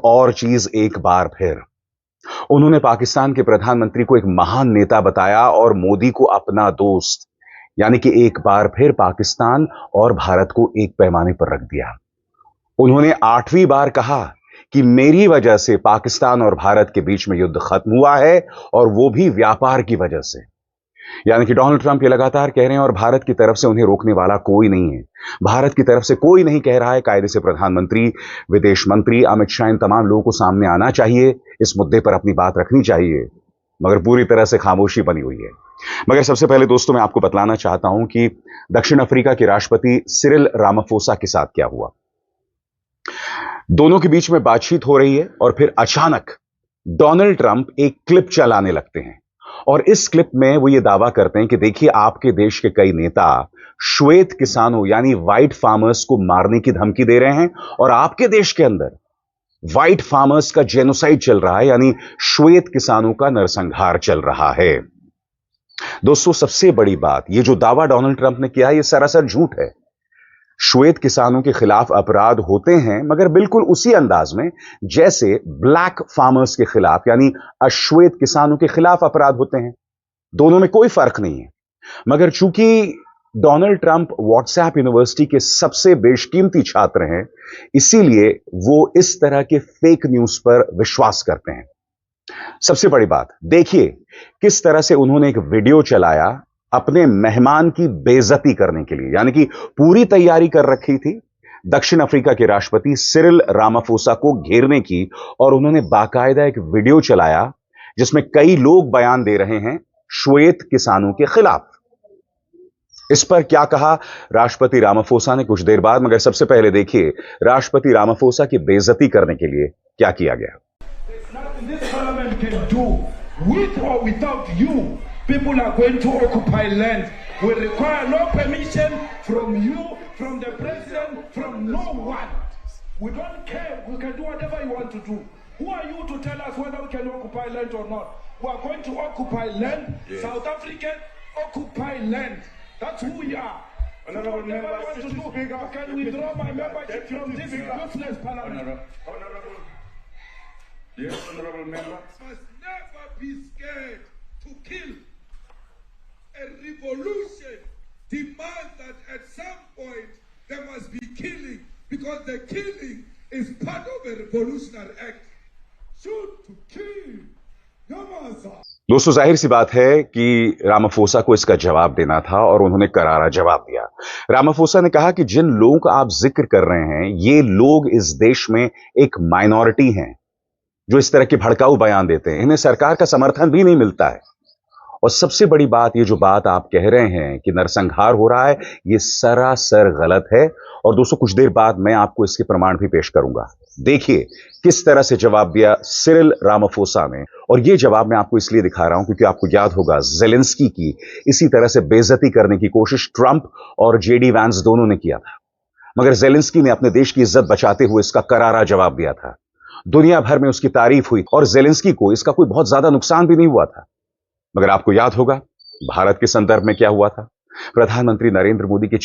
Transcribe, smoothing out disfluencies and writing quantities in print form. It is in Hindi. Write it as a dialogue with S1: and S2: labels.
S1: और चीज एक बार फिर उन्होंने पाकिस्तान के प्रधानमंत्री को एक महान नेता बताया और मोदी को अपना दोस्त, यानी कि एक बार फिर पाकिस्तान और भारत को एक पैमाने पर रख दिया। उन्होंने 8वीं बार कहा कि मेरी वजह से पाकिस्तान और भारत के बीच में युद्ध खत्म हुआ है और वो भी व्यापार की वजह से। यानी कि डोनाल्ड ट्रंप ये लगातार कह रहे हैं और भारत की तरफ से उन्हें रोकने वाला कोई नहीं है। भारत की तरफ से कोई नहीं कह रहा है। कायदे से प्रधानमंत्री, विदेश मंत्री अमित शाह, इन तमाम लोगों को सामने आना चाहिए, इस मुद्दे पर अपनी बात रखनी चाहिए, मगर पूरी तरह से खामोशी बनी हुई है। मगर सबसे पहले दोस्तों मैं आपको बतलाना चाहता हूं कि दक्षिण अफ्रीका के राष्ट्रपति सिरिल रामाफोसा के साथ क्या हुआ। दोनों के बीच में बातचीत हो रही है और फिर अचानक डोनाल्ड ट्रंप एक क्लिप चलाने लगते हैं और इस क्लिप में वो ये दावा करते हैं कि देखिए, आपके देश के कई नेता श्वेत किसानों यानी व्हाइट फार्मर्स को मारने की धमकी दे रहे हैं और आपके देश के अंदर व्हाइट फार्मर्स का जेनोसाइड चल रहा है, यानी श्वेत किसानों का नरसंहार चल रहा है। दोस्तों सबसे बड़ी बात, ये जो दावा डोनाल्ड ट्रंप ने किया है, ये सरासर झूठ है। श्वेत किसानों के खिलाफ अपराध होते हैं, मगर बिल्कुल उसी अंदाज में जैसे ब्लैक फार्मर्स के खिलाफ यानी अश्वेत किसानों के खिलाफ अपराध होते हैं। दोनों में कोई फर्क नहीं है। मगर चूंकि डोनाल्ड ट्रंप व्हाट्सएप यूनिवर्सिटी के सबसे बेशकीमती छात्र हैं, इसीलिए वो इस तरह के फेक न्यूज पर विश्वास करते हैं। सबसे बड़ी बात देखिए किस तरह से उन्होंने एक वीडियो चलाया अपने मेहमान की बेइज्जती करने के लिए, यानी कि पूरी तैयारी कर रखी थी दक्षिण अफ्रीका के राष्ट्रपति सिरिल रामाफोसा को घेरने की, और उन्होंने बाकायदा एक वीडियो चलाया जिसमें कई लोग बयान दे रहे हैं श्वेत किसानों के खिलाफ। इस पर क्या कहा राष्ट्रपति रामाफोसा ने कुछ देर बाद, मगर सबसे पहले देखिए राष्ट्रपति रामाफोसा की बेइज्जती करने के लिए क्या किया गया।
S2: People are going to occupy land. We require no permission from you, from the president, from no one. We don't care. We can do whatever you want to do. Who are you to tell us whether we can occupy land or not? We are going to occupy land. Yes. South African occupy land. That's who we are. Honorable member, want to do. I can withdraw my membership from this useless parliament. Honorable. Yes, honorable member. Must never be scared to kill. A revolution demands that at some point there must be killing, because the killing is part of a revolutionary act. Shoot to kill.
S1: दोस्तों जाहिर सी बात है कि रामाफोसा को इसका जवाब देना था और उन्होंने करारा जवाब दिया। रामाफोसा ने कहा कि जिन लोगों का आप जिक्र कर रहे हैं, ये लोग इस देश में एक माइनॉरिटी हैं जो इस तरह के भड़काऊ बयान देते हैं। इन्हें सरकार का समर्थन भी नहीं मिलता है। और सबसे बड़ी बात, ये जो बात आप कह रहे हैं कि नरसंहार हो रहा है, ये सरासर गलत है। और दोस्तों कुछ देर बाद मैं आपको इसके प्रमाण भी पेश करूंगा। देखिए किस तरह से जवाब दिया सिरिल रामाफोसा ने। और ये जवाब मैं आपको इसलिए दिखा रहा हूं क्योंकि आपको याद होगा ज़ेलेंस्की की इसी तरह से बेइज्जती करने की कोशिश ट्रंप और जेडी वैंस दोनों ने किया था, मगर ज़ेलेंस्की ने अपने देश की इज्जत बचाते हुए इसका करारा जवाब दिया था। दुनिया भर में उसकी तारीफ हुई और ज़ेलेंस्की को इसका कोई बहुत ज्यादा नुकसान भी नहीं हुआ था। मगर आपको याद होगा भारत के संदर्भ में क्या हुआ था। प्रधानमंत्री नरेंद्र मोदी के